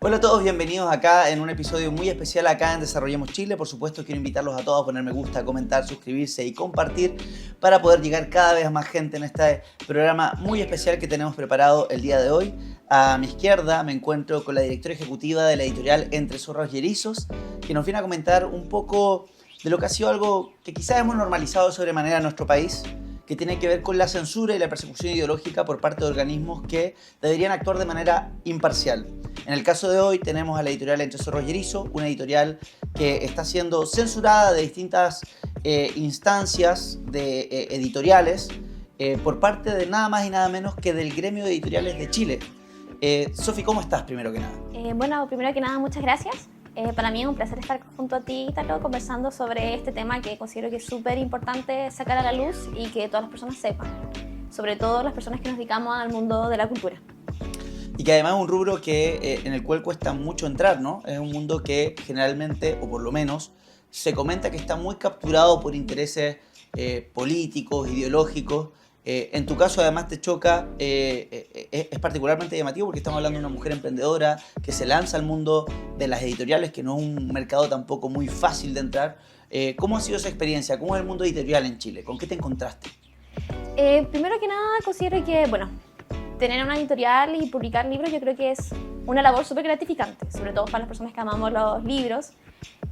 Hola a todos, bienvenidos acá en un episodio muy especial acá en Desarrollemos Chile. Por supuesto, quiero invitarlos a todos a poner me gusta, comentar, suscribirse y compartir para poder llegar cada vez a más gente en este programa muy especial que tenemos preparado el día de hoy. A mi izquierda me encuentro con la directora ejecutiva de la editorial Entre Zorros y Erizos, que nos viene a comentar un poco de lo que ha sido algo que quizás hemos normalizado de sobremanera en nuestro país, que tiene que ver con la censura y la persecución ideológica por parte de organismos que deberían actuar de manera imparcial. En el caso de hoy tenemos a la editorial Entre Zorros y Erizos, una editorial que está siendo censurada de distintas instancias editoriales por parte de nada más y nada menos que del gremio de editoriales de Chile. Sofi, ¿cómo estás primero que nada? Bueno, primero que nada, muchas gracias. Para mí es un placer estar junto a ti, Talo, conversando sobre este tema que considero que es súper importante sacar a la luz y que todas las personas sepan, sobre todo las personas que nos dedicamos al mundo de la cultura. Y que además es un rubro en el cual cuesta mucho entrar, ¿no? Es un mundo que generalmente, o por lo menos, se comenta que está muy capturado por intereses políticos, ideológicos. En tu caso además te choca, es particularmente llamativo porque estamos hablando de una mujer emprendedora que se lanza al mundo de las editoriales, que no es un mercado tampoco muy fácil de entrar. ¿Cómo ha sido esa experiencia? ¿Cómo es el mundo editorial en Chile? ¿Con qué te encontraste? Primero que nada, considero que, tener una editorial y publicar libros yo creo que es una labor súper gratificante, sobre todo para las personas que amamos los libros.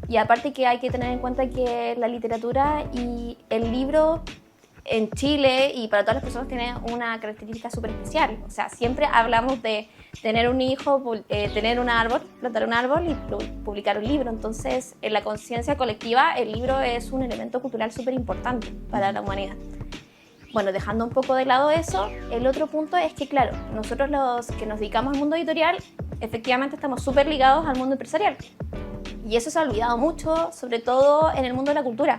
Y aparte que hay que tener en cuenta que la literatura y el libro en Chile y para todas las personas tiene una característica súper especial. O sea, siempre hablamos de tener un hijo, tener un árbol, plantar un árbol y publicar un libro. Entonces, en la conciencia colectiva, el libro es un elemento cultural súper importante para la humanidad. Bueno, dejando un poco de lado eso, el otro punto es que, claro, nosotros los que nos dedicamos al mundo editorial, efectivamente estamos súper ligados al mundo empresarial. Y eso se ha olvidado mucho, sobre todo en el mundo de la cultura.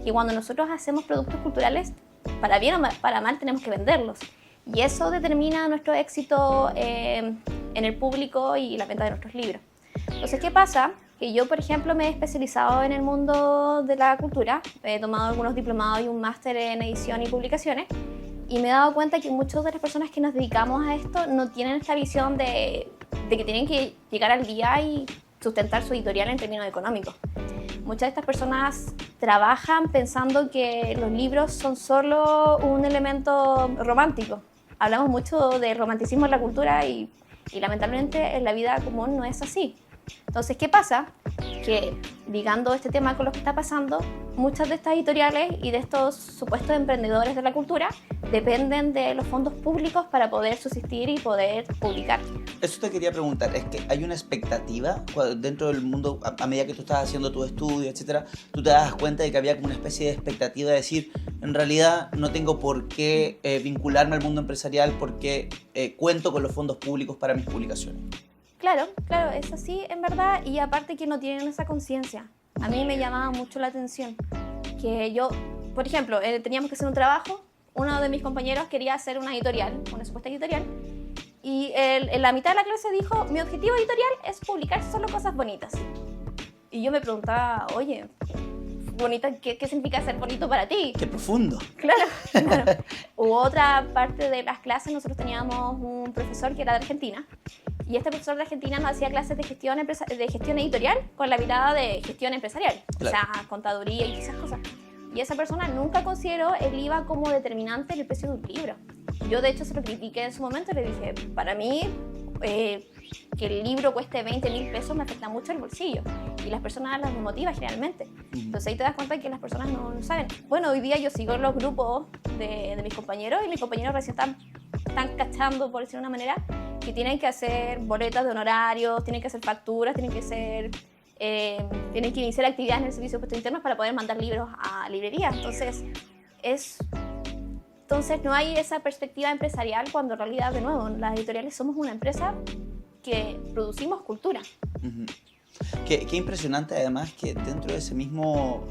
Y cuando nosotros hacemos productos culturales, para bien o para mal tenemos que venderlos. Y eso determina nuestro éxito en el público y la venta de nuestros libros. Entonces, ¿qué pasa? Que yo, por ejemplo, me he especializado en el mundo de la cultura. He tomado algunos diplomados y un máster en edición y publicaciones. Y me he dado cuenta que muchas de las personas que nos dedicamos a esto no tienen esta visión de que tienen que llegar al día y sustentar su editorial en términos económicos. Muchas de estas personas trabajan pensando que los libros son solo un elemento romántico. Hablamos mucho de romanticismo en la cultura y lamentablemente en la vida común no es así. Entonces, ¿qué pasa? Que ligando este tema con lo que está pasando, muchas de estas editoriales y de estos supuestos emprendedores de la cultura dependen de los fondos públicos para poder subsistir y poder publicar. Eso te quería preguntar, es que hay una expectativa dentro del mundo, a medida que tú estás haciendo tu estudio, etcétera, tú te das cuenta de que había como una especie de expectativa de decir, en realidad no tengo por qué vincularme al mundo empresarial porque cuento con los fondos públicos para mis publicaciones. Claro, es así en verdad, y aparte que no tienen esa conciencia. A mí me llamaba mucho la atención que yo, por ejemplo, teníamos que hacer un trabajo, uno de mis compañeros quería hacer una editorial, una supuesta editorial, y en la mitad de la clase dijo, mi objetivo editorial es publicar solo cosas bonitas. Y yo me preguntaba, oye, bonita, ¿qué significa ser bonito para ti? ¡Qué profundo! Claro. Hubo otra parte de las clases, nosotros teníamos un profesor que era de Argentina, y este profesor de Argentina nos hacía clases de gestión editorial con la mirada de gestión empresarial, claro. O sea, contaduría y esas cosas. Y esa persona nunca consideró el IVA como determinante en el precio de un libro. Yo, de hecho, se lo critiqué en su momento y le dije, para mí, que el libro cueste 20.000 pesos me afecta mucho el bolsillo. Y las personas las motiva generalmente. Entonces ahí te das cuenta que las personas no saben. Bueno, hoy día yo sigo en los grupos de mis compañeros y mis compañeros recién están cachando, por decirlo de una manera, que tienen que hacer boletas de honorarios, tienen que hacer facturas, tienen que iniciar actividades en el servicio de impuestos internos para poder mandar libros a librerías. Entonces no hay esa perspectiva empresarial cuando en realidad, de nuevo, las editoriales somos una empresa que producimos cultura. Uh-huh. Qué impresionante además que dentro de ese mismo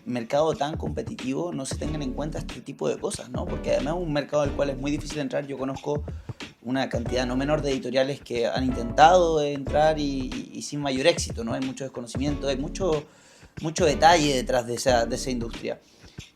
mercado tan competitivo no se tengan en cuenta este tipo de cosas, ¿no? Porque además es un mercado al cual es muy difícil entrar. Yo conozco una cantidad no menor de editoriales que han intentado entrar y sin mayor éxito, ¿no? Hay mucho desconocimiento, hay mucho detalle detrás de esa industria.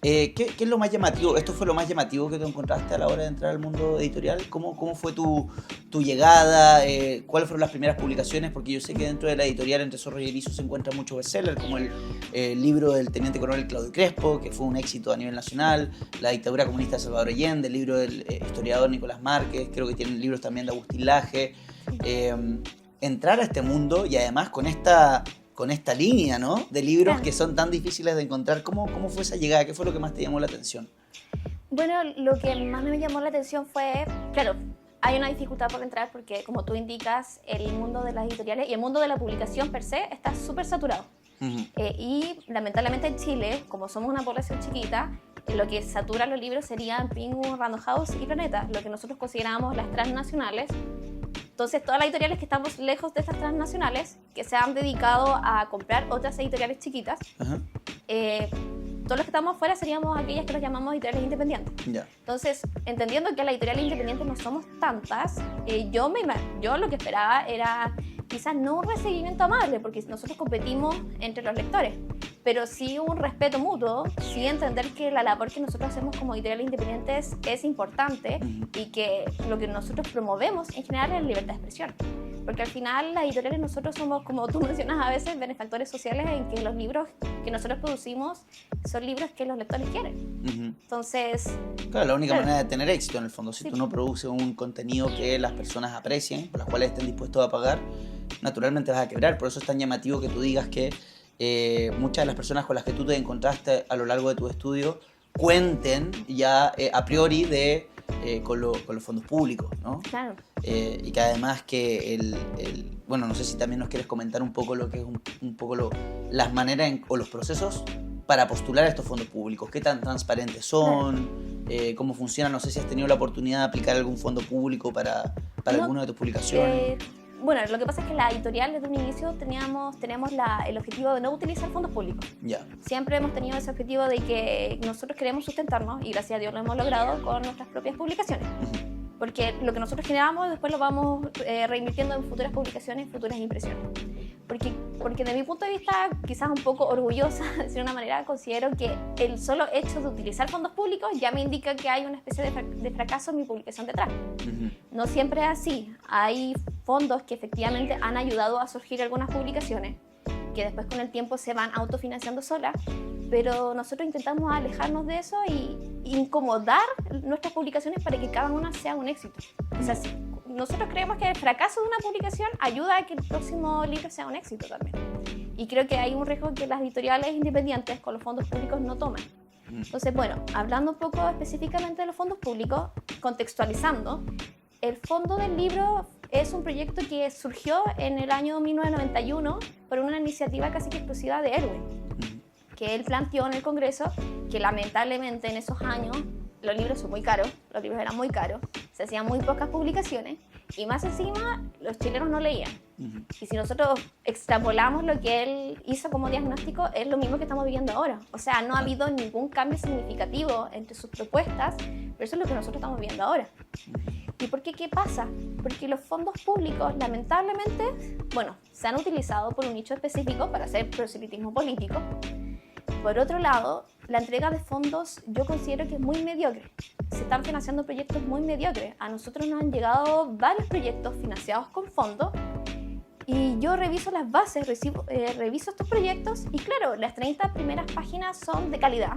¿Qué es lo más llamativo? ¿Esto fue lo más llamativo que tú encontraste a la hora de entrar al mundo editorial? ¿Cómo fue tu llegada? ¿Cuáles fueron las primeras publicaciones? Porque yo sé que dentro de la editorial Entre Zorros y Erizos se encuentran muchos bestsellers, como el libro del teniente coronel Claudio Crespo, que fue un éxito a nivel nacional, La dictadura comunista de Salvador Allende, el libro del historiador Nicolás Márquez, creo que tienen libros también de Agustín Laje. Entrar a este mundo y además con esta línea, ¿no?, de libros Claro. que son tan difíciles de encontrar. ¿Cómo fue esa llegada? ¿Qué fue lo que más te llamó la atención? Bueno, lo que más me llamó la atención fue, claro, hay una dificultad por entrar porque, como tú indicas, el mundo de las editoriales y el mundo de la publicación per se está súper saturado. Ujú. Y lamentablemente en Chile, como somos una población chiquita, lo que satura los libros serían Penguin, Random House y Planeta, lo que nosotros consideramos las transnacionales. Entonces, todas las editoriales que estamos lejos de estas transnacionales, que se han dedicado a comprar otras editoriales chiquitas, Ajá. todos los que estamos afuera seríamos aquellas que los llamamos editoriales independientes. Ya. Entonces, entendiendo que las editoriales independientes no somos tantas, yo lo que esperaba era quizás no un recibimiento amable, porque nosotros competimos entre los lectores, pero sí un respeto mutuo, sí entender que la labor que nosotros hacemos como editoriales independientes es importante y que lo que nosotros promovemos en general es la libertad de expresión. Porque al final las editoriales nosotros somos, como tú mencionas a veces, benefactores sociales en que los libros que nosotros producimos son libros que los lectores quieren. Ujú. Entonces, Claro, la única Claro. manera de tener éxito en el fondo, si Sí. tú no produces un contenido que las personas aprecien, por las cuales estén dispuestos a pagar, naturalmente vas a quebrar. Por eso es tan llamativo que tú digas que muchas de las personas con las que tú te encontraste a lo largo de tu estudio cuenten ya a priori con los fondos públicos, ¿no? claro. Y que además que bueno, no sé si también nos quieres comentar un poco lo que es un poco las maneras o los procesos para postular a estos fondos públicos, qué tan transparentes son, cómo funcionan. No sé si has tenido la oportunidad de aplicar algún fondo público para No, alguna de tus publicaciones. Bueno, lo que pasa es que la editorial desde un inicio tenemos el objetivo de no utilizar fondos públicos. Ya. Siempre hemos tenido ese objetivo de que nosotros queremos sustentarnos y gracias a Dios lo hemos logrado con nuestras propias publicaciones. Ujú. Porque lo que nosotros generamos después lo vamos reinvirtiendo en futuras publicaciones, futuras impresiones. Porque de mi punto de vista, quizás un poco orgullosa, de decir una manera, considero que el solo hecho de utilizar fondos públicos ya me indica que hay una especie de fracaso en mi publicación detrás. Ujú. No siempre es así. Hay fondos que efectivamente han ayudado a surgir algunas publicaciones que después con el tiempo se van autofinanciando solas, pero nosotros intentamos alejarnos de eso y incomodar nuestras publicaciones para que cada una sea un éxito. O sea, nosotros creemos que el fracaso de una publicación ayuda a que el próximo libro sea un éxito también. Y creo que hay un riesgo que las editoriales independientes con los fondos públicos no toman. Entonces, bueno, hablando un poco específicamente de los fondos públicos, contextualizando, el Fondo del Libro es un proyecto que surgió en el año 1991 por una iniciativa casi que exclusiva de Erwin, que él planteó en el Congreso que lamentablemente en esos años los libros son muy caros, los libros eran muy caros, se hacían muy pocas publicaciones y más encima los chilenos no leían. Y si nosotros extrapolamos lo que él hizo como diagnóstico, es lo mismo que estamos viviendo ahora. O sea, no ha habido ningún cambio significativo entre sus propuestas, pero eso es lo que nosotros estamos viviendo ahora. ¿Y por qué? ¿Qué pasa? Porque los fondos públicos, lamentablemente, bueno, se han utilizado por un nicho específico para hacer proselitismo político. Por otro lado, la entrega de fondos yo considero que es muy mediocre. Se están financiando proyectos muy mediocres. A nosotros nos han llegado varios proyectos financiados con fondos y yo reviso las bases, reviso estos proyectos y claro, las 30 primeras páginas son de calidad.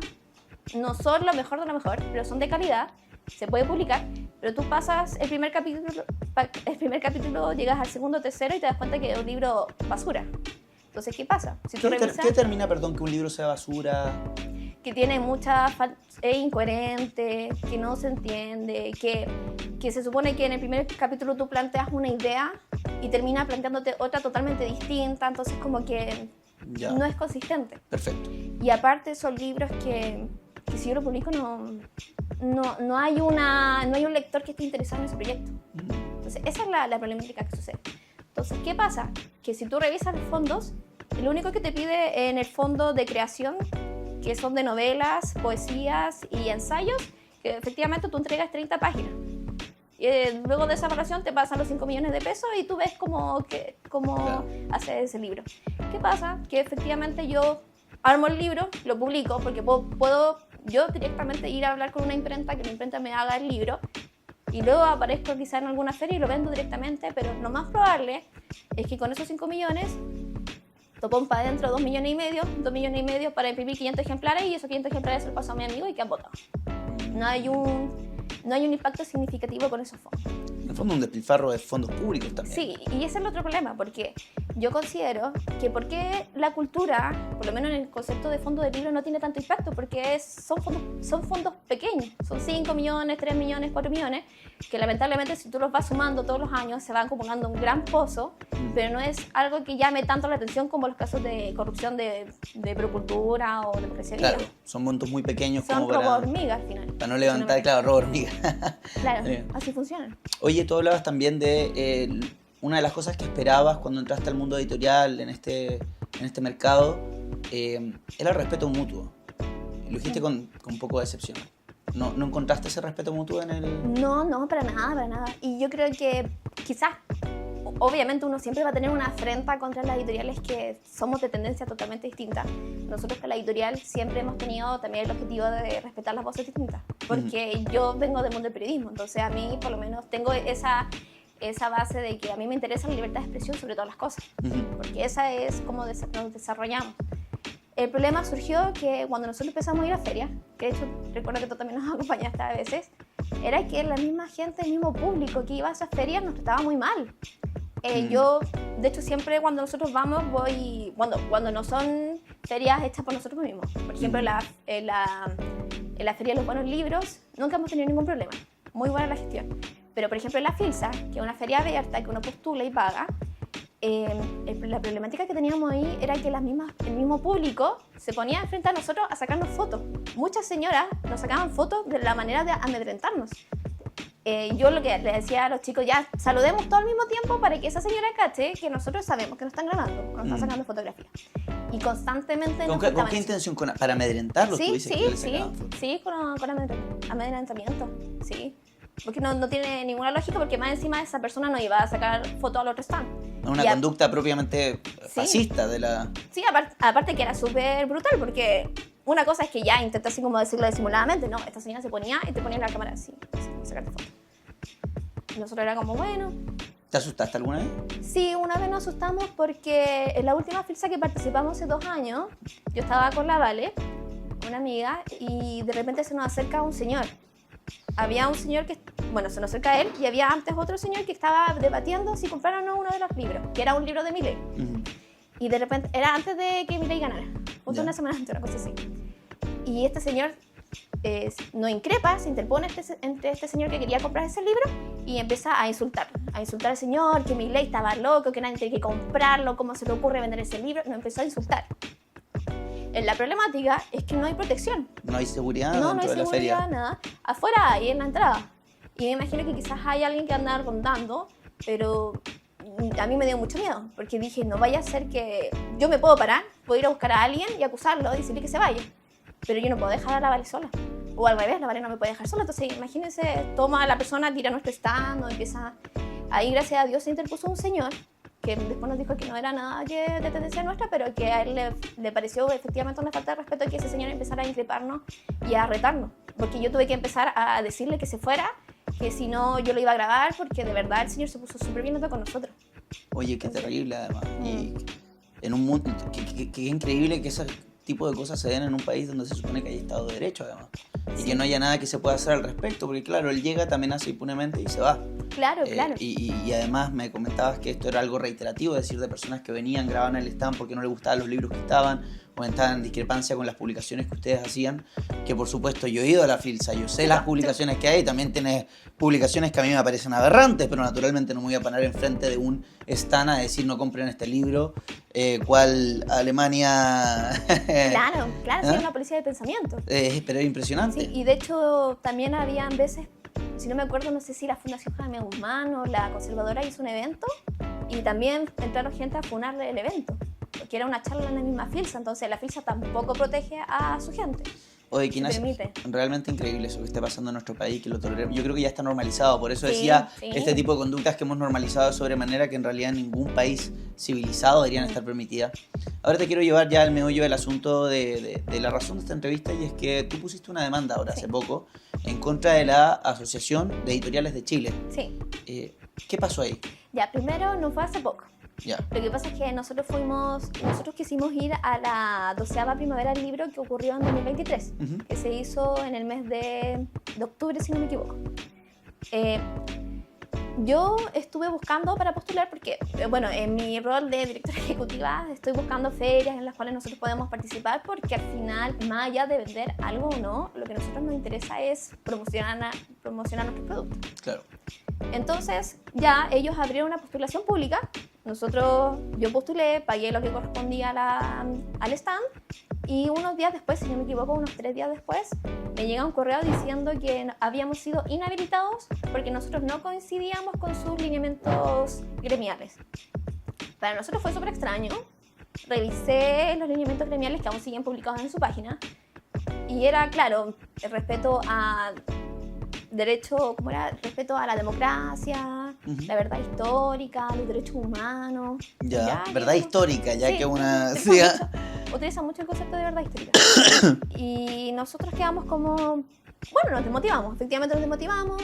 No son lo mejor de lo mejor, pero son de calidad. Se puede publicar, pero tú pasas el primer capítulo, llegas al segundo, tercero y te das cuenta que es un libro basura. Entonces, ¿qué pasa? Si tú revisas, ¿Qué determina, perdón, que un libro sea basura? que tiene es incoherente, que no se entiende, que se supone que en el primer capítulo tú planteas una idea y termina planteándote otra totalmente distinta, entonces como que Ya. no es consistente. Perfecto. Y aparte son libros que si yo lo publico no hay un lector que esté interesado en ese proyecto. Entonces esa es la problemática que sucede. Entonces, ¿qué pasa? Que si tú revisas los fondos, lo único que te pide en el fondo de creación, que son de novelas, poesías y ensayos, que efectivamente tú entregas 30 páginas. Y luego de esa evaluación te pasan los 5 millones de pesos y tú ves cómo Claro. hace ese libro. ¿Qué pasa? Que efectivamente yo armo el libro, lo publico, porque puedo yo directamente ir a hablar con una imprenta, que la imprenta me haga el libro, y luego aparezco quizá en alguna feria y lo vendo directamente, pero lo más probable es que con esos 5 millones topón para adentro 2 millones y medio para imprimir 500 ejemplares, y esos 500 ejemplares se los paso a mi amigo y que han votado. No hay un impacto significativo con esos fondos. En el fondo, un despilfarro de fondos públicos también. Sí, y ese es el otro problema, porque yo considero que por qué la cultura, por lo menos en el concepto de fondo de libro, no tiene tanto impacto, porque son fondos pequeños, son 5 millones, 3 millones, 4 millones, que lamentablemente si tú los vas sumando todos los años se van acumulando un gran pozo, pero no es algo que llame tanto la atención como los casos de corrupción de Procultura o de Procuraduría. Claro, son montos muy pequeños son como para... robo hormiga al final. Para no levantar, claro, robo hormiga. Claro, así funcionan. Oye, tú hablabas también de una de las cosas que esperabas cuando entraste al mundo editorial en este mercado, era el respeto mutuo. Lo dijiste con un poco de decepción. ¿No encontraste ese respeto mutuo en el...? No, para nada. Y yo creo que quizás, obviamente uno siempre va a tener una afrenta contra las editoriales que somos de tendencia totalmente distinta. Nosotros con la editorial siempre hemos tenido también el objetivo de respetar las voces distintas, porque yo vengo del mundo del periodismo, entonces a mí por lo menos tengo esa base de que a mí me interesa la libertad de expresión sobre todas las cosas, porque esa es como nos desarrollamos. El problema surgió que cuando nosotros empezamos a ir a ferias, que de hecho recuerdo que tú también nos acompañaste a veces, era que la misma gente, el mismo público que iba a esas ferias nos trataba muy mal. Yo, de hecho, siempre cuando nosotros vamos, cuando no son ferias hechas por nosotros mismos. Por ejemplo, en la Feria de los Buenos Libros, nunca hemos tenido ningún problema. Muy buena la gestión. Pero, por ejemplo, en la FILSA, que es una feria abierta que uno postula y paga, la problemática que teníamos ahí era que el mismo público se ponía frente a nosotros a sacarnos fotos. Muchas señoras nos sacaban fotos de la manera de amedrentarnos. Yo lo que le decía a los chicos, ya saludemos todo al mismo tiempo para que esa señora cache que nosotros sabemos que nos están grabando, que nos están sacando fotografías. Y constantemente ¿Con qué intención? ¿Para amedrentarlos? Sí, con amedrentamiento, sí. Porque no tiene ninguna lógica, porque más encima esa persona no iba a sacar fotos al otro stand. Una conducta propiamente fascista de la... Sí, aparte que era súper brutal, porque una cosa es que ya intenté así como decirlo disimuladamente, no, esta señora se ponía y te ponía en la cámara así, sacarte fotos. Y nosotros era como, bueno... ¿Te asustaste alguna vez? Sí, una vez nos asustamos porque en la última FILSA que participamos hace 2 años, yo estaba con la Vale, una amiga, y de repente se nos acerca un señor. Había un señor que, se nos acerca a él, y había antes otro señor que estaba debatiendo si comprar o no uno de los libros, que era un libro de Milei. Y de repente, era antes de que Milei ganara, justo una semana antes, una cosa así. Y este señor nos increpa, se interpone entre este señor que quería comprar ese libro y empieza a insultar al señor, que Milei estaba loco, que nadie tiene que comprarlo, cómo se le ocurre vender ese libro. Nos empezó a insultar. La problemática es que no hay protección. No hay seguridad dentro de la feria. No hay seguridad, nada. Afuera hay en la entrada. Y me imagino que quizás hay alguien que anda rondando, pero a mí me dio mucho miedo, porque dije, no vaya a ser que yo me puedo parar, puedo ir a buscar a alguien y acusarlo, decirle que se vaya. Pero yo no puedo dejar a la Vale sola. O al revés, la Vale no me puede dejar sola. Entonces, imagínense, toma a la persona, tira nuestro stand, o empieza... Ahí, gracias a Dios, se interpuso un señor que después nos dijo que no era nada de tendencia nuestra, pero que a él le pareció efectivamente una falta de respeto que ese señor empezara a increparnos y a retarnos. Porque yo tuve que empezar a decirle que se fuera, que si no yo lo iba a grabar, porque de verdad el señor se puso súper violento con nosotros. Oye, qué terrible además. Y en un mundo, qué increíble que ese tipo de cosas se den en un país donde se supone que hay Estado de Derecho además. Y que no haya nada que se pueda hacer al respecto, porque claro, él llega, también hace impunemente y se va. Claro. Y además me comentabas que esto era algo reiterativo, es decir, de personas que venían, grababan el stand porque no les gustaban los libros que estaban, o estaban en discrepancia con las publicaciones que ustedes hacían, que por supuesto yo he ido a la FILSA, yo sé las publicaciones que hay, también tienes publicaciones que a mí me parecen aberrantes, pero naturalmente no me voy a poner enfrente de un stand a decir no compren este libro, cual Alemania... Claro, sí, es una policía de pensamiento. Pero es impresionante. Sí, y de hecho también habían veces, si no me acuerdo, no sé si la Fundación Jaime Guzmán o la Conservadora hizo un evento y también entraron gente a funarle el evento, porque era una charla en la misma FILSA, entonces la FILSA tampoco protege a su gente. Oye, Quinás, realmente increíble eso que esté pasando en nuestro país, que lo toleremos. Yo creo que ya está normalizado, por eso decía este tipo de conductas que hemos normalizado de sobremanera que en realidad en ningún país civilizado deberían estar permitidas. Ahora te quiero llevar ya al meollo del asunto de la razón de esta entrevista, y es que tú pusiste una demanda ahora hace poco en contra de la Asociación de Editoriales de Chile. Sí. ¿Qué pasó ahí? Ya, primero no fue hace poco. Ya. Lo que pasa es que nosotros quisimos ir a la 12ª Primavera del Libro que ocurrió en 2023, que se hizo en el mes de octubre, si no me equivoco. Yo estuve buscando para postular porque, bueno, en mi rol de directora ejecutiva estoy buscando ferias en las cuales nosotros podemos participar, porque al final, más allá de vender algo o no, lo que a nosotros nos interesa es promocionar nuestros productos. Claro. Entonces, ya ellos abrieron una postulación pública. Yo postulé, pagué lo que correspondía al stand, y unos días después, si no me equivoco, unos 3 días después, me llega un correo diciendo que habíamos sido inhabilitados porque nosotros no coincidíamos con sus lineamientos gremiales. Para nosotros fue súper extraño. Revisé los lineamientos gremiales que aún siguen publicados en su página, y era, claro, el respeto a derecho, ¿cómo era? Respeto a la democracia, la verdad histórica, los derechos humanos. Ya, verdad histórica, ya sí, que una... Utiliza mucho el concepto de verdad histórica. Y nosotros quedamos como... Bueno, nos desmotivamos, efectivamente nos desmotivamos.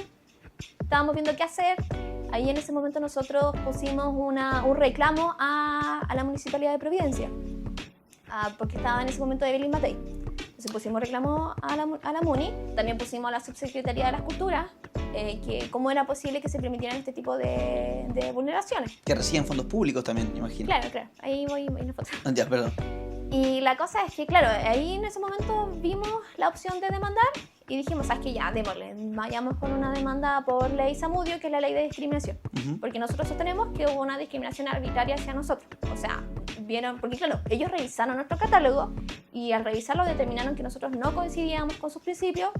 Estábamos viendo qué hacer. Ahí en ese momento nosotros pusimos un reclamo a la Municipalidad de Providencia, porque estaba en ese momento Evelyn Matei. Entonces pusimos reclamo a la MUNI, también pusimos a la Subsecretaría de las Culturas, que cómo era posible que se permitieran este tipo de vulneraciones. Que reciben fondos públicos también, me imagino. Claro, ahí voy en la foto. Ya, perdón. Y la cosa es que, claro, ahí en ese momento vimos la opción de demandar y dijimos, ¿sabes qué? Ya, démosle, vayamos con una demanda por ley Zamudio, que es la ley de discriminación. Porque nosotros sostenemos que hubo una discriminación arbitraria hacia nosotros. O sea, vieron, porque claro, ellos revisaron nuestro catálogo y al revisarlo determinaron que nosotros no coincidíamos con sus principios,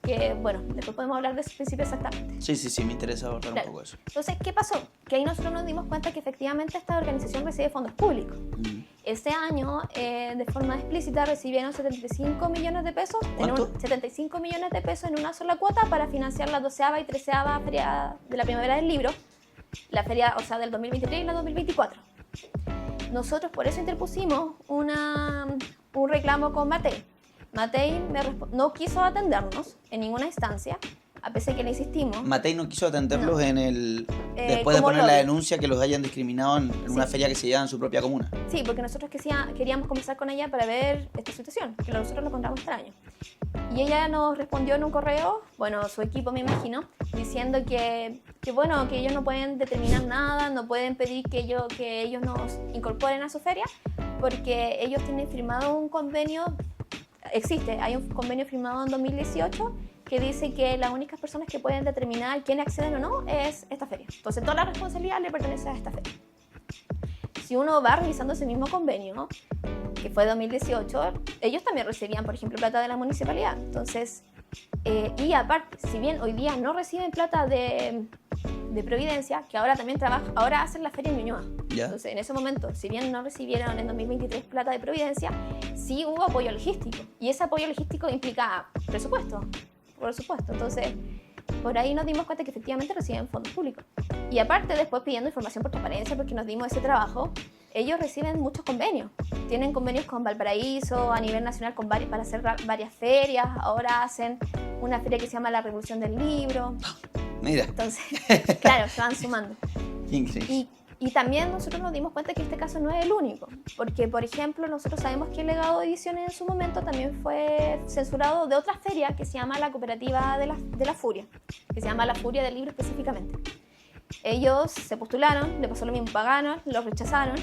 que, bueno, después podemos hablar de sus principios exactamente. Sí, me interesa abordar un poco eso. Entonces, ¿qué pasó? Que ahí nosotros nos dimos cuenta que efectivamente esta organización recibe fondos públicos. Este año, de forma explícita, recibieron 75 millones de pesos. ¿Cuánto? 75 millones de pesos en una sola cuota para financiar la 12ª y 13ª Feria de la Primavera del Libro, la feria, o sea, del 2023 y la 2024. Nosotros por eso interpusimos un reclamo con Matei. Matei no quiso atendernos en ninguna instancia, a pesar de que le insistimos. Matei no quiso atenderlos No. Después de como poner lobby. la denuncia que los hayan discriminado en una feria que se lleva en su propia comuna. Sí, porque nosotros queríamos conversar con ella para ver esta situación, que nosotros lo encontramos extraño. Y ella nos respondió en un correo, bueno, su equipo me imagino, diciendo que bueno, que ellos no pueden determinar nada, no pueden pedir que ellos nos incorporen a su feria, porque ellos tienen firmado un convenio. Hay un convenio firmado en 2018 que dice que las únicas personas que pueden determinar quiénes acceden o no es esta feria. Entonces toda la responsabilidad le pertenece a esta feria. Si uno va revisando ese mismo convenio, que fue 2018, ellos también recibían, por ejemplo, plata de la municipalidad. Entonces, y aparte, si bien hoy día no reciben plata de Providencia, que ahora también ahora hacen la feria en Ñuñoa. ¿Ya? Entonces, en ese momento, si bien no recibieron en 2023 plata de Providencia, sí hubo apoyo logístico. Y ese apoyo logístico implica presupuesto, por supuesto. Entonces, por ahí nos dimos cuenta que efectivamente reciben fondos públicos. Y aparte, después pidiendo información por transparencia, porque nos dimos ese trabajo, ellos reciben muchos convenios. Tienen convenios con Valparaíso, a nivel nacional, para hacer varias ferias. Ahora hacen una feria que se llama La Revolución del Libro. Mira. Entonces, claro, se van sumando. Increíble. Y también nosotros nos dimos cuenta que este caso no es el único, porque, por ejemplo, nosotros sabemos que el Legado de Ediciones en su momento también fue censurado de otra feria que se llama la Cooperativa de la Furia, que se llama La Furia del Libro específicamente. Ellos se postularon, le pasó lo mismo, pagaron, los rechazaron.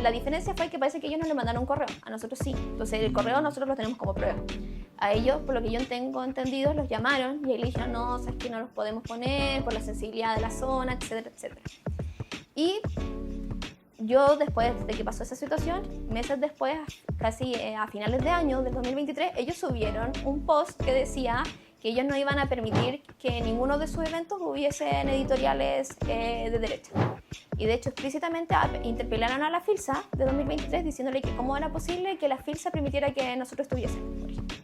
La diferencia fue que parece que ellos no le mandaron un correo, a nosotros sí. Entonces el correo nosotros lo tenemos como prueba. A ellos, por lo que yo tengo entendido, los llamaron y ahí le dijeron, no, sabes que no los podemos poner por la sensibilidad de la zona, etcétera, etcétera. Y yo, después de que pasó esa situación, meses después, casi a finales de año del 2023, ellos subieron un post que decía que ellos no iban a permitir que en ninguno de sus eventos hubiesen editoriales de derecha. Y de hecho, explícitamente interpelaron a la FILSA de 2023 diciéndole que cómo era posible que la FILSA permitiera que nosotros estuviésemos, por ejemplo.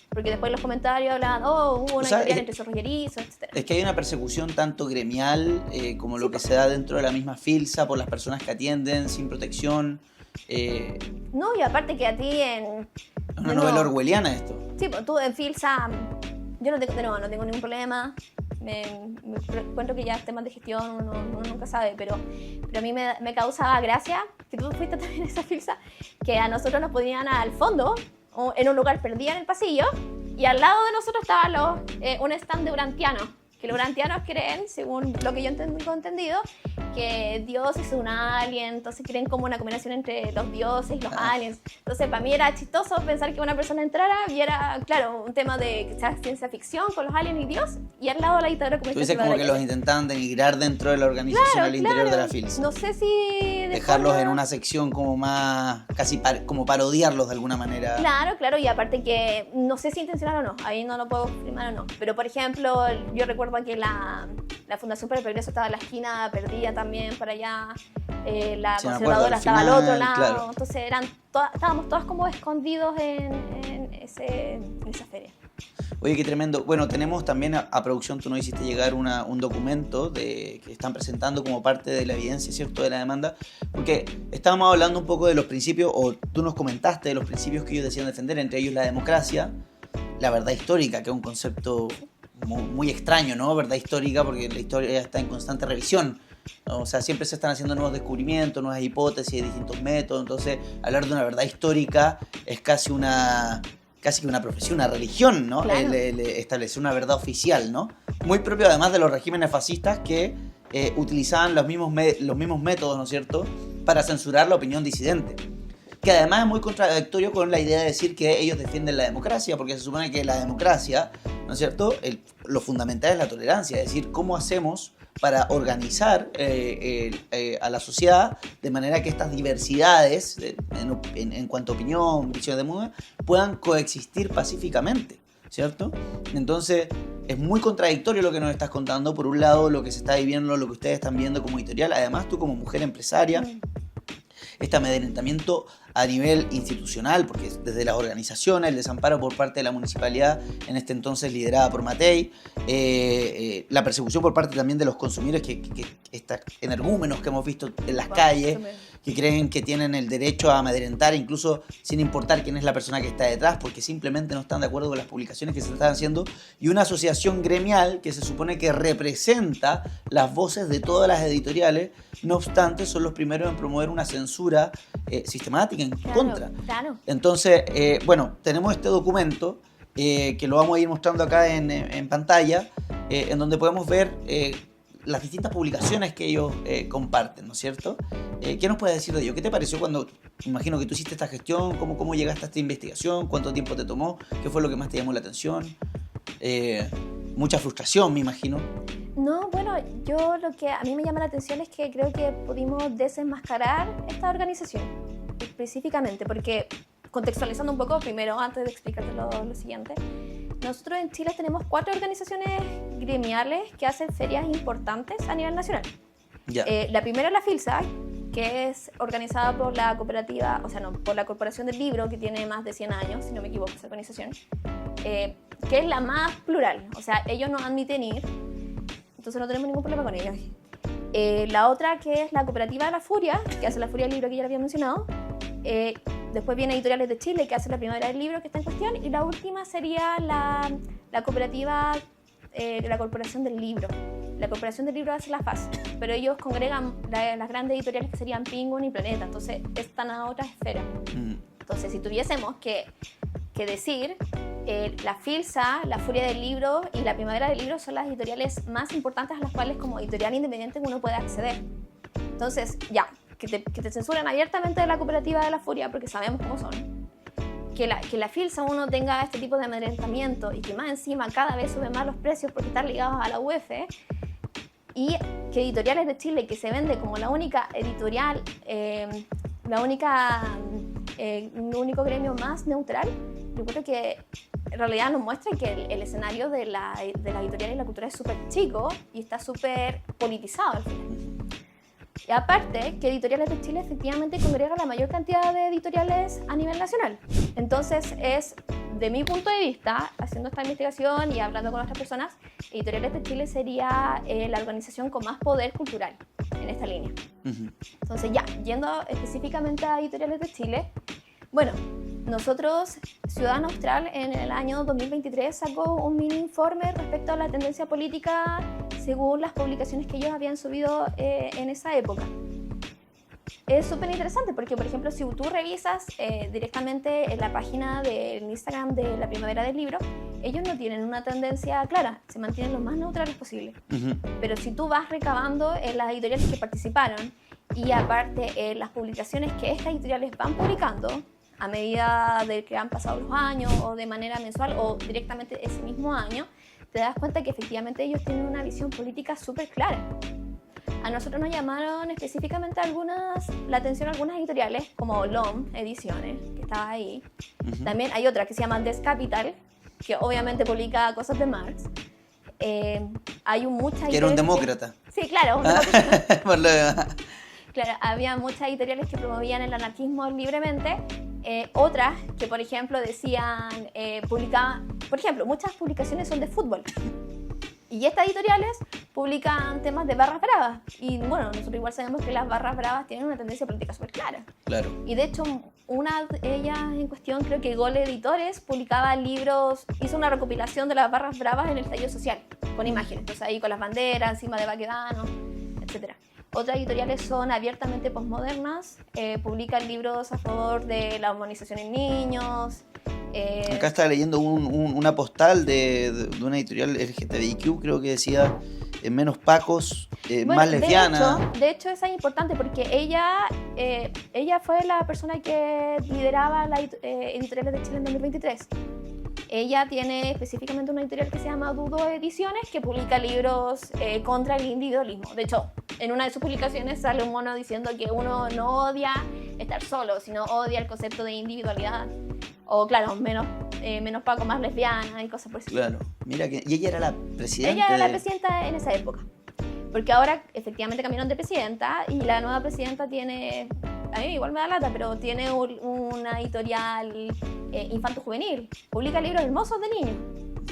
Porque después los comentarios hablaban, hubo una editorial entre zorros y erizos, etc. Es que hay una persecución tanto gremial como lo que se da dentro de la misma FILSA por las personas que atienden sin protección. No, y aparte que a ti en... Es una novela orwelliana esto. Sí, pues tú en Filsa, yo no tengo ningún problema. Me encuentro que ya temas de gestión uno nunca sabe, pero a mí me causaba gracia que tú fuiste también a esa Filsa, que a nosotros nos ponían al fondo, o en un lugar perdido en el pasillo, y al lado de nosotros estaba un stand de urantianos, que los urantianos creen, según lo que yo tengo entendido, que Dios es un alien, entonces creen como una combinación entre los dioses y los aliens. Entonces para mí era chistoso pensar que una persona entrara, viera, claro, un tema de ciencia ficción con los aliens y Dios, y al lado la dictadura comunista. Tú dices como que los intentaban denigrar dentro de la organización al interior de la Filsa. No sé si... Dejarlos en una sección como más, casi como parodiarlos de alguna manera. Claro, y aparte que no sé si intencional o no, ahí no lo puedo confirmar o no, pero por ejemplo, yo recuerdo que la Fundación para el Progreso estaba en la esquina perdida también para allá, la conservadora estaba al otro lado, claro. Entonces estábamos todas como escondidos en esa feria. Oye, qué tremendo. Bueno, tenemos también a producción, tú nos hiciste llegar un documento que están presentando como parte de la evidencia, ¿cierto?, de la demanda, porque estábamos hablando un poco de los principios, o tú nos comentaste de los principios que ellos decían defender, entre ellos la democracia, la verdad histórica, que es un concepto muy extraño, ¿no? Verdad histórica, porque la historia está en constante revisión, ¿no? O sea, siempre se están haciendo nuevos descubrimientos, nuevas hipótesis de distintos métodos, entonces hablar de una verdad histórica es casi que una profesión, una religión, ¿no? Claro. Establecer una verdad oficial, ¿no? Muy propio además de los regímenes fascistas que utilizaban los mismos métodos, ¿no es cierto?, para censurar la opinión disidente. Que además es muy contradictorio con la idea de decir que ellos defienden la democracia, porque se supone que la democracia, ¿no es cierto?, lo fundamental es la tolerancia, es decir, cómo hacemos para organizar a la sociedad de manera que estas diversidades en cuanto a opinión, visión de mundo, puedan coexistir pacíficamente, ¿cierto? Entonces es muy contradictorio lo que nos estás contando. Por un lado, lo que se está viviendo, lo que ustedes están viendo como editorial, además tú como mujer empresaria, este amedrentamiento a nivel institucional, porque desde las organizaciones, el desamparo por parte de la municipalidad, en este entonces liderada por Matei, la persecución por parte también de los consumidores, que estos energúmenos que hemos visto en las calles, que creen que tienen el derecho a amedrentar, incluso sin importar quién es la persona que está detrás, porque simplemente no están de acuerdo con las publicaciones que se están haciendo, y una asociación gremial que se supone que representa las voces de todas las editoriales, no obstante son los primeros en promover una censura sistemática en contra. Claro. Entonces, bueno, tenemos este documento que lo vamos a ir mostrando acá en pantalla, en donde podemos ver las distintas publicaciones que ellos comparten, ¿no es cierto? ¿Qué nos puedes decir de ello? ¿Qué te pareció cuando, imagino que tú hiciste esta gestión? ¿Cómo llegaste a esta investigación? ¿Cuánto tiempo te tomó? ¿Qué fue lo que más te llamó la atención? Mucha frustración, me imagino. No, bueno, yo lo que a mí me llama la atención es que creo que pudimos desenmascarar esta organización específicamente, porque contextualizando un poco primero, antes de explicarte lo siguiente, nosotros en Chile tenemos 4 organizaciones gremiales que hacen ferias importantes a nivel nacional. Ya. La primera es la Filsa, que es organizada por la cooperativa, o sea, no, por la Corporación del Libro, que tiene más de 100 años, si no me equivoco, esa organización, que es la más plural, o sea, ellos no admiten ir, entonces no tenemos ningún problema con ellos. La otra, que es la Cooperativa de la Furia, que hace la Furia del Libro, que ya lo había mencionado. Después viene Editoriales de Chile, que hace la Primavera del Libro, que está en cuestión. Y la última sería la cooperativa, la Corporación del Libro. La Corporación del Libro hace la FAS, pero ellos congregan las grandes editoriales que serían Penguin y Planeta, entonces están a otra esfera. Entonces, si tuviésemos que decir, la Filsa, la Furia del Libro y la Primavera del Libro son las editoriales más importantes a las cuales como editorial independiente uno puede acceder. Entonces, ya, que te censuren abiertamente de la cooperativa de la Furia, porque sabemos cómo son. Que la Filsa uno tenga este tipo de amedrentamiento y que más encima cada vez suben más los precios porque están ligados a la UF, y que Editoriales de Chile, que se vende como la única editorial, el único gremio más neutral, yo creo que en realidad nos muestra que el escenario de la editorial y la cultura es súper chico y está súper politizado al final. Y aparte, que Editoriales de Chile efectivamente congrega la mayor cantidad de editoriales a nivel nacional. Entonces es de mi punto de vista, haciendo esta investigación y hablando con otras personas, Editoriales de Chile sería la organización con más poder cultural en esta línea. Entonces ya, yendo específicamente a Editoriales de Chile, bueno, nosotros, Ciudadano Austral, en el año 2023 sacó un mini informe respecto a la tendencia política según las publicaciones que ellos habían subido en esa época. Es súper interesante porque, por ejemplo, si tú revisas directamente en la página del Instagram de la Primavera del Libro, ellos no tienen una tendencia clara, se mantienen lo más neutrales posible. Pero si tú vas recabando en las editoriales que participaron y aparte en las publicaciones que estas editoriales van publicando a medida de que han pasado los años o de manera mensual o directamente ese mismo año, te das cuenta que efectivamente ellos tienen una visión política súper clara. A nosotros nos llamaron específicamente la atención algunas editoriales, como LOM Ediciones, que estaba ahí. También hay otra que se llama Descapital, que obviamente publica cosas de Marx. Hay muchas que era un demócrata. Sí, claro. Claro, había muchas editoriales que promovían el anarquismo libremente. Otras que, por ejemplo, decían, publicaban, por ejemplo, muchas publicaciones son de fútbol. Y estas editoriales publican temas de barras bravas. Y bueno, nosotros igual sabemos que las barras bravas tienen una tendencia política súper clara. Claro. Y de hecho, una de ellas en cuestión, creo que Gol Editores, publicaba libros, hizo una recopilación de las barras bravas en el estallido social, con imágenes. Entonces ahí con las banderas, encima de Baquedano, etc. Otras editoriales son abiertamente postmodernas, publican libros a favor de la humanización en niños. Acá estaba leyendo una postal de una editorial LGTBIQ, creo que decía menos pacos, bueno, más lesbiana. De hecho, esa es importante porque ella fue la persona que lideraba las editoriales de Chile en 2023. Ella tiene específicamente una editorial que se llama Dudo Ediciones, que publica libros contra el individualismo. De hecho, en una de sus publicaciones sale un mono diciendo que uno no odia estar solo, sino odia el concepto de individualidad. O claro, menos Paco, más lesbiana y cosas por eso. Claro, mira que... Y ella era la presidenta. Ella era la presidenta en esa época. Porque ahora efectivamente cambiaron de presidenta y la nueva presidenta tiene... A mí igual me da lata, pero tiene una editorial infanto-juvenil. Publica libros hermosos de niños.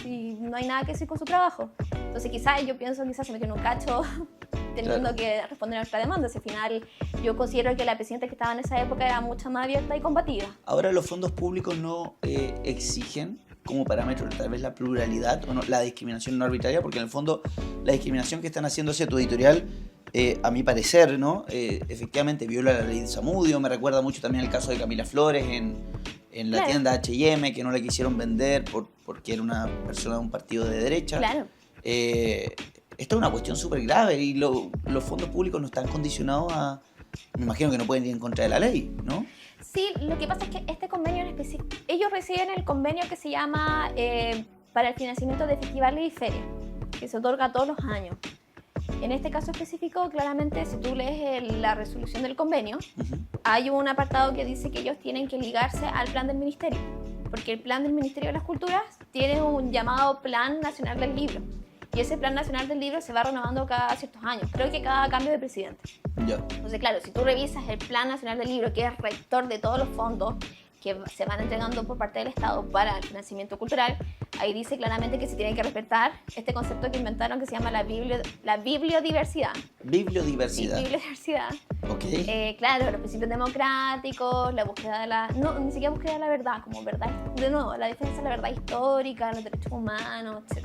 Y no hay nada que decir con su trabajo. Entonces yo pienso quizás se metió en un cacho teniendo que responder a nuestra demanda. Al final yo considero que la presidenta que estaba en esa época era mucho más abierta y combativa. Ahora los fondos públicos no exigen como parámetro tal vez la pluralidad o no, la discriminación no arbitraria, porque en el fondo la discriminación que están haciendo hacia tu editorial, a mi parecer, ¿no? Efectivamente viola la ley de Zamudio. Me recuerda mucho también el caso de Camila Flores en la tienda H&M, que no la quisieron vender porque era una persona de un partido de derecha. Claro. Esto es una cuestión súper grave y los fondos públicos no están condicionados a... Me imagino que no pueden ir en contra de la ley, ¿no? Sí, lo que pasa es que este convenio en específico, ellos reciben el convenio que se llama para el financiamiento de festivales y ferias, que se otorga todos los años. En este caso específico, claramente, si tú lees la resolución del convenio, hay un apartado que dice que ellos tienen que ligarse al plan del ministerio, porque el plan del Ministerio de las Culturas tiene un llamado Plan Nacional del Libro. Y ese Plan Nacional del Libro se va renovando cada ciertos años, creo que cada cambio de presidente. Ya. Entonces, claro, si tú revisas el Plan Nacional del Libro, que es rector de todos los fondos que se van entregando por parte del Estado para el financiamiento cultural, ahí dice claramente que se tiene que respetar este concepto que inventaron que se llama la bibliodiversidad. Bibliodiversidad. Sí, bibliodiversidad. Ok. Claro, los principios democráticos, la búsqueda de la... No, ni siquiera búsqueda de la verdad, como verdad... De nuevo, la defensa de la verdad histórica, los derechos humanos, etc.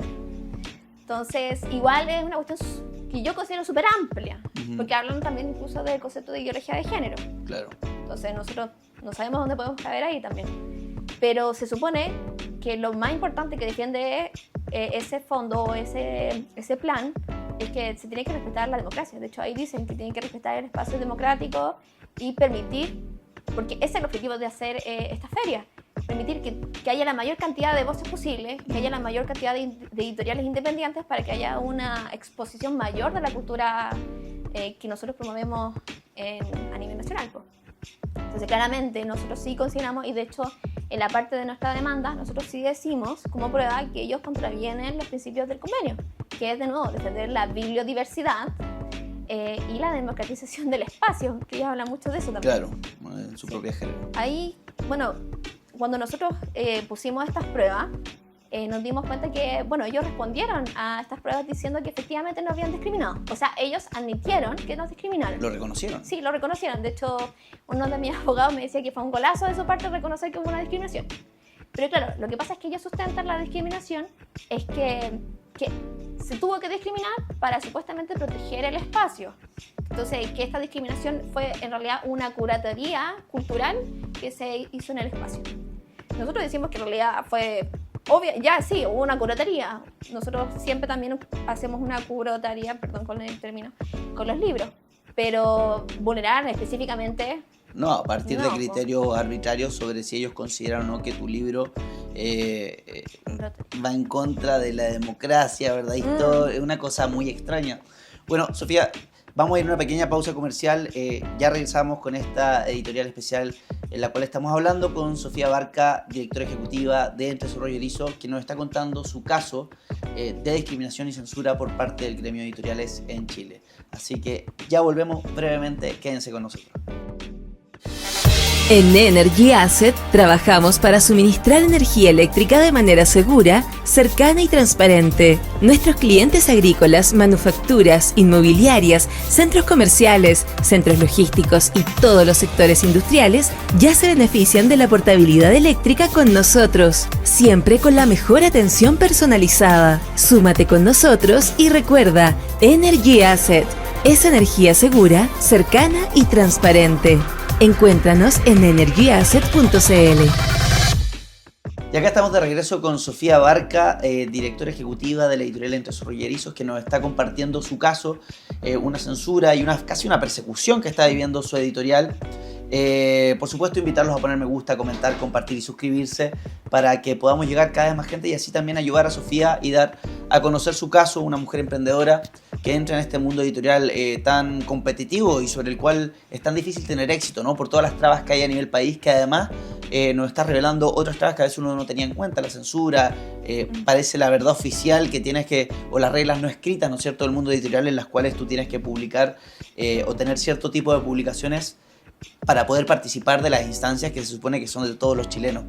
Entonces, igual es una cuestión que yo considero súper amplia, porque hablan también incluso del concepto de ideología de género. Claro. Entonces, nosotros no sabemos dónde podemos caber ahí también. Pero se supone que lo más importante que defiende ese fondo, ese plan, es que se tiene que respetar la democracia. De hecho, ahí dicen que tienen que respetar el espacio democrático y permitir, porque ese es el objetivo de hacer esta feria, permitir que haya la mayor cantidad de voces posible, que haya la mayor cantidad de editoriales independientes para que haya una exposición mayor de la cultura que nosotros promovemos a nivel nacional. Entonces, claramente, nosotros sí consideramos, y de hecho, en la parte de nuestra demanda, nosotros sí decimos como prueba que ellos contravienen los principios del convenio, que es, de nuevo, defender la bibliodiversidad y la democratización del espacio, que ellos hablan mucho de eso también. Claro, en su propia género. Ahí, bueno, cuando nosotros pusimos estas pruebas, nos dimos cuenta que, bueno, ellos respondieron a estas pruebas diciendo que efectivamente no habían discriminado. O sea, ellos admitieron que nos discriminaron. ¿Lo reconocieron? Sí, lo reconocieron. De hecho, uno de mis abogados me decía que fue un golazo de su parte reconocer que hubo una discriminación. Pero claro, lo que pasa es que ellos sustentan la discriminación es que se tuvo que discriminar para supuestamente proteger el espacio. Entonces, que esta discriminación fue en realidad una curatoría cultural que se hizo en el espacio. Nosotros decimos que en realidad fue obvio, ya sí, hubo una curatoría. Nosotros siempre también hacemos una curatoría, perdón con el término, con los libros. Pero vulnerar específicamente... No, a partir de criterios arbitrarios sobre si ellos consideran o no que tu libro va en contra de la democracia, ¿verdad? Y todo es una cosa muy extraña. Bueno, Sofía, vamos a ir a una pequeña pausa comercial. Ya regresamos con esta editorial especial en la cual estamos hablando con Sofía Barca, directora ejecutiva de Entre Cerro y Erizo, que nos está contando su caso de discriminación y censura por parte del gremio de editoriales en Chile. Así que ya volvemos brevemente, quédense con nosotros. En Energy Asset trabajamos para suministrar energía eléctrica de manera segura, cercana y transparente. Nuestros clientes agrícolas, manufacturas, inmobiliarias, centros comerciales, centros logísticos y todos los sectores industriales ya se benefician de la portabilidad eléctrica con nosotros, siempre con la mejor atención personalizada. Súmate con nosotros y recuerda, Energy Asset es energía segura, cercana y transparente. Encuéntranos en energyasset.cl. Y acá estamos de regreso con Sofía Barca, directora ejecutiva de la editorial Entre Cerro y Erizos, que nos está compartiendo su caso, una censura y casi una persecución que está viviendo su editorial. Por supuesto, invitarlos a poner me gusta, comentar, compartir y suscribirse para que podamos llegar cada vez más gente y así también ayudar a Sofía y dar a conocer su caso, una mujer emprendedora que entra en este mundo editorial tan competitivo y sobre el cual es tan difícil tener éxito, ¿no? Por todas las trabas que hay a nivel país, que además nos está revelando otras trabas que a veces uno no tenía en cuenta, la censura, parece la verdad oficial que tienes que, o las reglas no escritas, ¿no es cierto?, del mundo editorial en las cuales tú tienes que publicar o tener cierto tipo de publicaciones para poder participar de las instancias que se supone que son de todos los chilenos.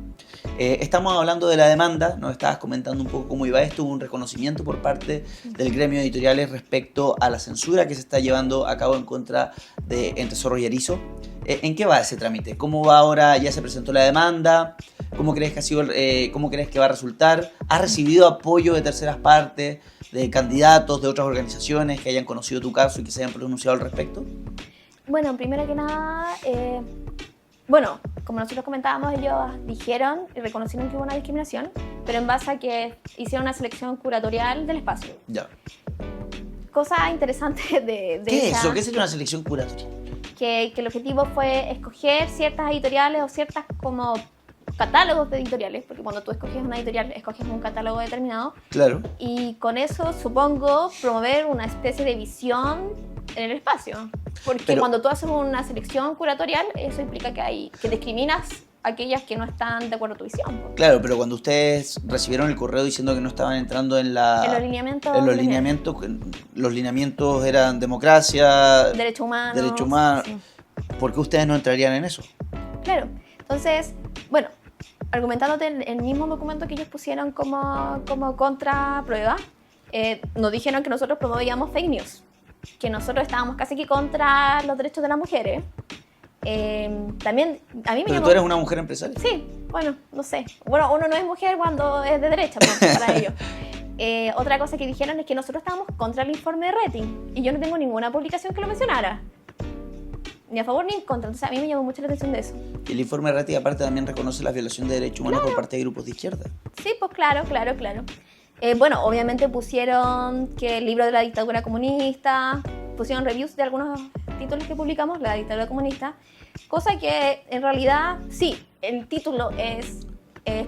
Estamos hablando de la demanda, nos estabas comentando un poco cómo iba esto, hubo un reconocimiento por parte del gremio de editoriales respecto a la censura que se está llevando a cabo en contra de Entre Cerro y Erizo. ¿En qué va ese trámite? ¿Cómo va ahora? ¿Ya se presentó la demanda? ¿Cómo crees que ha sido, cómo crees que va a resultar? ¿Has recibido apoyo de terceras partes, de candidatos, de otras organizaciones que hayan conocido tu caso y que se hayan pronunciado al respecto? Bueno, primero que nada, bueno, como nosotros comentábamos, ellos dijeron y reconocieron que hubo una discriminación, pero en base a que hicieron una selección curatorial del espacio. Ya. Cosa interesante de ¿Qué es eso? ¿Qué sería una selección curatorial? Que el objetivo fue escoger ciertas editoriales o ciertas como catálogos de editoriales, porque cuando tú escoges una editorial, escoges un catálogo determinado. Claro. Y con eso, supongo, promover una especie de visión en el espacio. Porque cuando tú haces una selección curatorial, eso implica que discriminas a aquellas que no están de acuerdo a tu visión. Claro, pero cuando ustedes recibieron el correo diciendo que no estaban entrando en los lineamientos eran democracia, derechos humanos. Sí. ¿Por qué ustedes no entrarían en eso? Claro, entonces, bueno, argumentándote en el mismo documento que ellos pusieron como contraprueba, nos dijeron que nosotros promovíamos fake news, que nosotros estábamos casi que contra los derechos de las mujeres. También a mí me ¿Pero tú eres una mujer empresaria? Sí, bueno, no sé. Bueno, uno no es mujer cuando es de derecha, pues, para ellos. Otra cosa que dijeron es que nosotros estábamos contra el informe de rating y yo no tengo ninguna publicación que lo mencionara. Ni a favor ni en contra. Entonces a mí me llamó mucho la atención de eso. Y el informe de rating aparte también reconoce la violación de derechos humanos por parte de grupos de izquierda. Sí, pues claro. Bueno, obviamente pusieron que el libro de la dictadura comunista, pusieron reviews de algunos títulos que publicamos, la dictadura comunista, cosa que en realidad, sí, el título es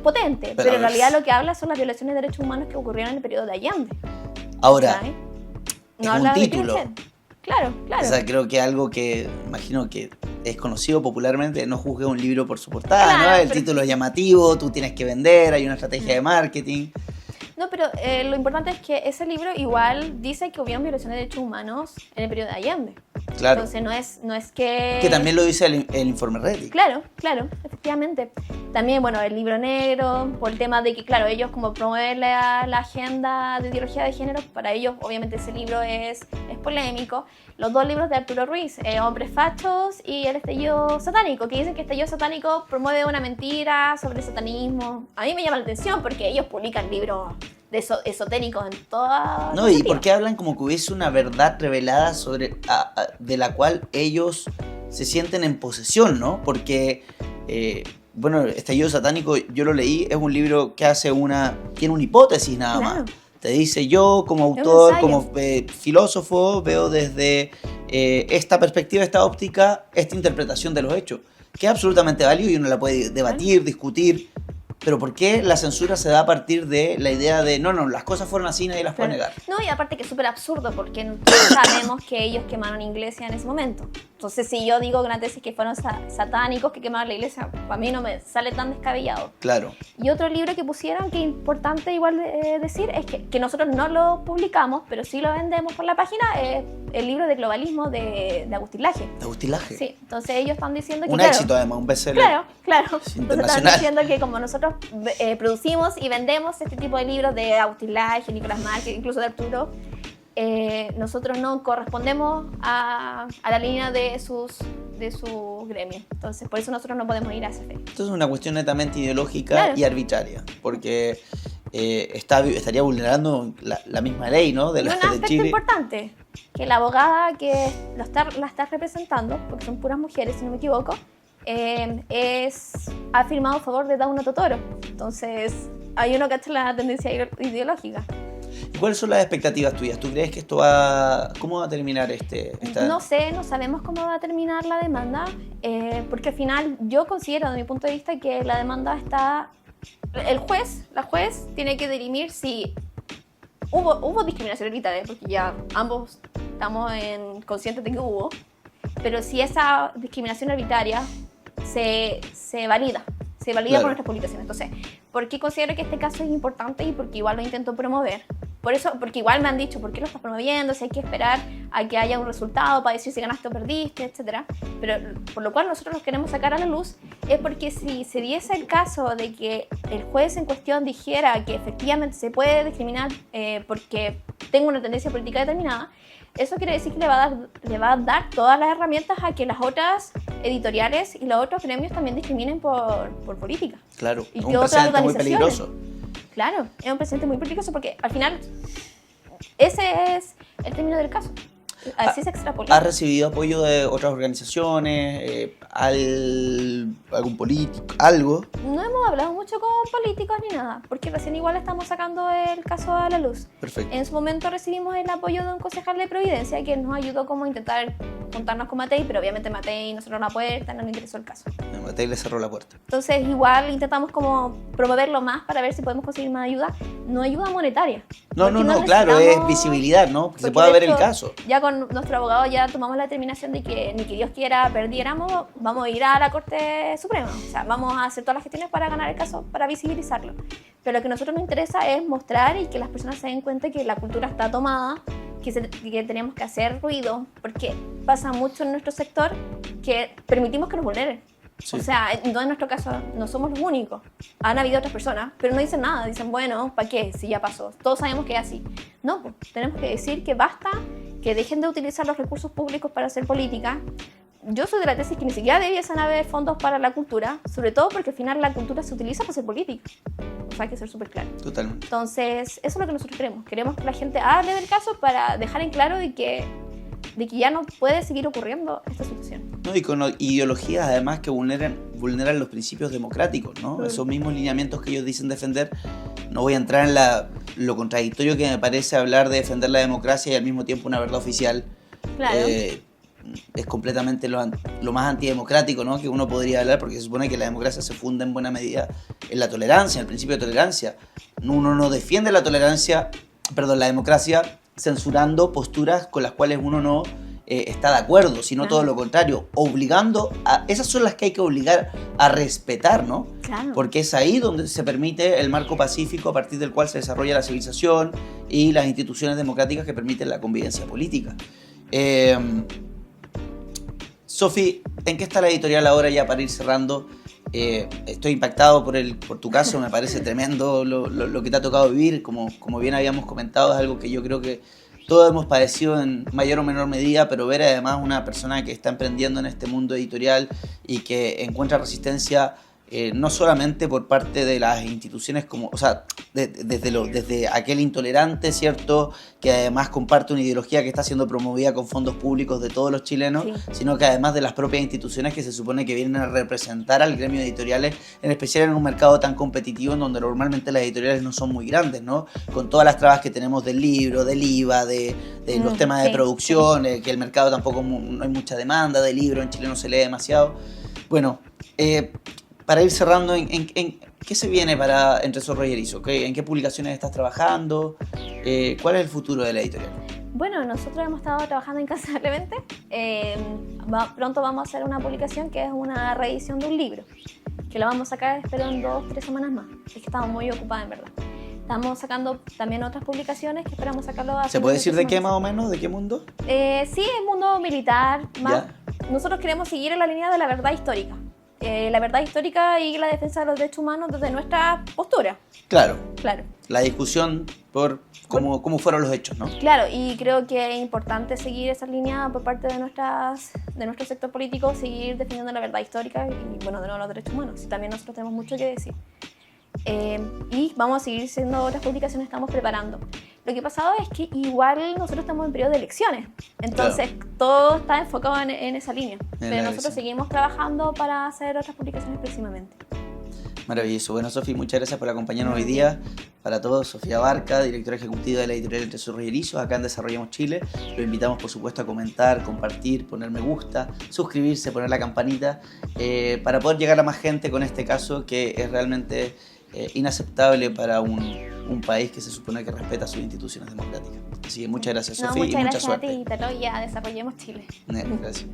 potente, pero en realidad lo que habla son las violaciones de derechos humanos que ocurrieron en el periodo de Allende. Ahora, ¿sabes? No es un título. Claro. O sea, creo que algo que imagino que es conocido popularmente, no juzgue un libro por su portada, claro, ¿no? El título es llamativo, tú tienes que vender, hay una estrategia de marketing. No, pero lo importante es que ese libro igual dice que hubieron violaciones de derechos humanos en el periodo de Allende. Claro. Entonces no es que... Que también lo dice el informe rating. Claro, efectivamente. También, bueno, el libro negro, por el tema de que, claro, ellos como promueven la agenda de ideología de género, para ellos obviamente ese libro es polémico. Los 2 libros de Arturo Ruiz, Hombres Fachos y El Estallido Satánico, que dicen que Estallido Satánico promueve una mentira sobre el satanismo. A mí me llama la atención porque ellos publican libros de esotéricos en toda... No, y por qué hablan como que hubiese una verdad revelada de la cual ellos se sienten en posesión, ¿no? Porque... bueno, Estallido Satánico, yo lo leí, es un libro que tiene una hipótesis nada más. Te dice, yo como autor, como filósofo, veo desde esta perspectiva, esta óptica, esta interpretación de los hechos, que es absolutamente válido y uno la puede debatir, discutir, pero ¿por qué la censura se da a partir de la idea de, no, las cosas fueron así, nadie las puede negar? No, y aparte que es súper absurdo, porque nosotros sabemos que ellos quemaron iglesia en ese momento. Entonces, si yo digo que una tesis que fueron satánicos que quemaron la iglesia, para mí no me sale tan descabellado. Claro. Y otro libro que pusieron, que es importante igual decir, es que nosotros no lo publicamos, pero sí lo vendemos por la página, es el libro de globalismo de Agustín Laje. ¿De Agustín Laje? Sí, entonces ellos están diciendo que... Un éxito además, un bestseller. Claro. Entonces están diciendo que como nosotros producimos y vendemos este tipo de libros de Agustín Laje, Nicolás Márquez, incluso de Arturo, nosotros no correspondemos a la línea de sus gremios. Entonces, por eso nosotros no podemos ir a ese fe. Esto es una cuestión netamente ideológica y arbitraria, porque estaría vulnerando la misma ley, ¿no? De un aspecto importante, que la abogada que la está representando, porque son puras mujeres, si no me equivoco, ha firmado a favor de Dauno Totoro. Entonces, hay uno que hace la tendencia ideológica. ¿Cuáles son las expectativas tuyas? ¿Tú crees que esto cómo va a terminar No sé, no sabemos cómo va a terminar la demanda, porque al final yo considero, desde mi punto de vista, que la demanda está... La juez tiene que dirimir si hubo discriminación arbitraria, porque ya ambos estamos conscientes de que hubo, pero si esa discriminación arbitraria se valida claro, por nuestras publicaciones. Entonces, ¿por qué considero que este caso es importante y porque igual lo intento promover? Por eso, porque igual me han dicho, ¿por qué lo estás promoviendo? Si hay que esperar a que haya un resultado para decir si ganaste o perdiste, etc. Pero por lo cual nosotros los queremos sacar a la luz es porque si se diese el caso de que el juez en cuestión dijera que efectivamente se puede discriminar porque tengo una tendencia política determinada, eso quiere decir que le va a dar todas las herramientas a que las otras editoriales y los otros gremios también discriminen por política. Claro, y es un precedente muy peligroso. Claro, es un precedente muy peligroso porque al final ese es el término del caso. Así se extrapola. ¿Has recibido apoyo de otras organizaciones, algún político, algo? No hemos hablado mucho con políticos ni nada, porque recién igual estamos sacando el caso a la luz. Perfecto. En su momento recibimos el apoyo de un concejal de Providencia que nos ayudó como a intentar juntarnos con Matei, pero obviamente Matei nos cerró la puerta, no le interesó el caso. Matei le cerró la puerta. Entonces igual intentamos como promoverlo más para ver si podemos conseguir más ayuda, no ayuda monetaria. No, claro, es visibilidad, ¿no? Que se pueda ver el caso. Ya con nuestro abogado ya tomamos la determinación de que ni que Dios quiera perdiéramos, vamos a ir a la Corte Suprema. O sea, vamos a hacer todas las gestiones para ganar el caso, para visibilizarlo. Pero lo que a nosotros nos interesa es mostrar y que las personas se den cuenta que la cultura está tomada, que tenemos que hacer ruido, porque pasa mucho en nuestro sector que permitimos que nos vulneren. Sí. O sea, no en nuestro caso no somos los únicos. Han habido otras personas, pero no dicen nada. Dicen, bueno, ¿para qué? Si ya pasó. Todos sabemos que es así. No, pues, tenemos que decir que basta, que dejen de utilizar los recursos públicos para hacer política. Yo soy de la tesis que ni siquiera debiesen haber fondos para la cultura, sobre todo porque al final la cultura se utiliza para hacer política. O sea, hay que ser súper claro. Totalmente. Entonces, eso es lo que nosotros queremos. Queremos que la gente hable del caso para dejar en claro de que ya no puede seguir ocurriendo esta situación. No, y con ideologías además que vulneran los principios democráticos, ¿no? Esos mismos lineamientos que ellos dicen defender. No voy a entrar en lo contradictorio que me parece hablar de defender la democracia y al mismo tiempo una verdad oficial. Claro. Es completamente lo más antidemocrático, ¿no? Que uno podría hablar, porque se supone que la democracia se funda en buena medida en la tolerancia, en el principio de tolerancia. Uno no defiende la democracia censurando posturas con las cuales uno no está de acuerdo, sino todo lo contrario, esas son las que hay que obligar a respetar, ¿no? Claro. Porque es ahí donde se permite el marco pacífico a partir del cual se desarrolla la civilización y las instituciones democráticas que permiten la convivencia política. Sofi, ¿en qué está la editorial ahora ya para ir cerrando? Estoy impactado por tu caso, me parece tremendo lo que te ha tocado vivir. Como bien habíamos comentado, es algo que yo creo que todos hemos padecido en mayor o menor medida, pero ver además una persona que está emprendiendo en este mundo editorial y que encuentra resistencia no solamente por parte de las instituciones, como, o sea, desde aquel intolerante, ¿cierto?, que además comparte una ideología que está siendo promovida con fondos públicos de todos los chilenos, sí, sino que además de las propias instituciones que se supone que vienen a representar al gremio de editoriales, en especial en un mercado tan competitivo en donde normalmente las editoriales no son muy grandes, ¿no? Con todas las trabas que tenemos del libro, del IVA, de los temas de producción, que el mercado tampoco, no hay mucha demanda de libro, en Chile no se lee demasiado. Bueno, para ir cerrando, ¿en qué se viene para Entre Zorro y Erizo? ¿En qué publicaciones estás trabajando? ¿Cuál es el futuro de la editorial? Bueno, nosotros hemos estado trabajando incansablemente. Pronto vamos a hacer una publicación que es una reedición de un libro, que lo vamos a sacar, espero, en 2-3 semanas más. Es que estamos muy ocupadas, en verdad. Estamos sacando también otras publicaciones que esperamos sacarlo a... ¿Se puede decir de qué más o menos? ¿De qué mundo? Sí, el mundo militar. Más. Nosotros queremos seguir en la línea de la verdad histórica. La verdad histórica y la defensa de los derechos humanos desde nuestra postura. Claro. La discusión por cómo fueron los hechos, ¿no? Claro, y creo que es importante seguir esa línea por parte de nuestro sector político, seguir defendiendo la verdad histórica y, bueno, de nuevo los derechos humanos. También nosotros tenemos mucho que decir. Y vamos a seguir haciendo otras publicaciones que estamos preparando. Lo que ha pasado es que igual nosotros estamos en periodo de elecciones, entonces todo está enfocado en esa línea, pero nosotros seguimos trabajando para hacer otras publicaciones próximamente. Maravilloso. Bueno, Sofi, muchas gracias por acompañarnos hoy día. Para todos, Sofía Barca, directora ejecutiva de la editorial Entre Zorro y Erizo, acá en Desarrollemos Chile. Lo invitamos, por supuesto, a comentar, compartir, poner me gusta, suscribirse, poner la campanita, para poder llegar a más gente con este caso que es realmente inaceptable para un país que se supone que respeta sus instituciones democráticas. Así que muchas gracias, Sofía, y mucha suerte. Muchas gracias a ti, Italo, y a Desarrollemos Chile. Gracias.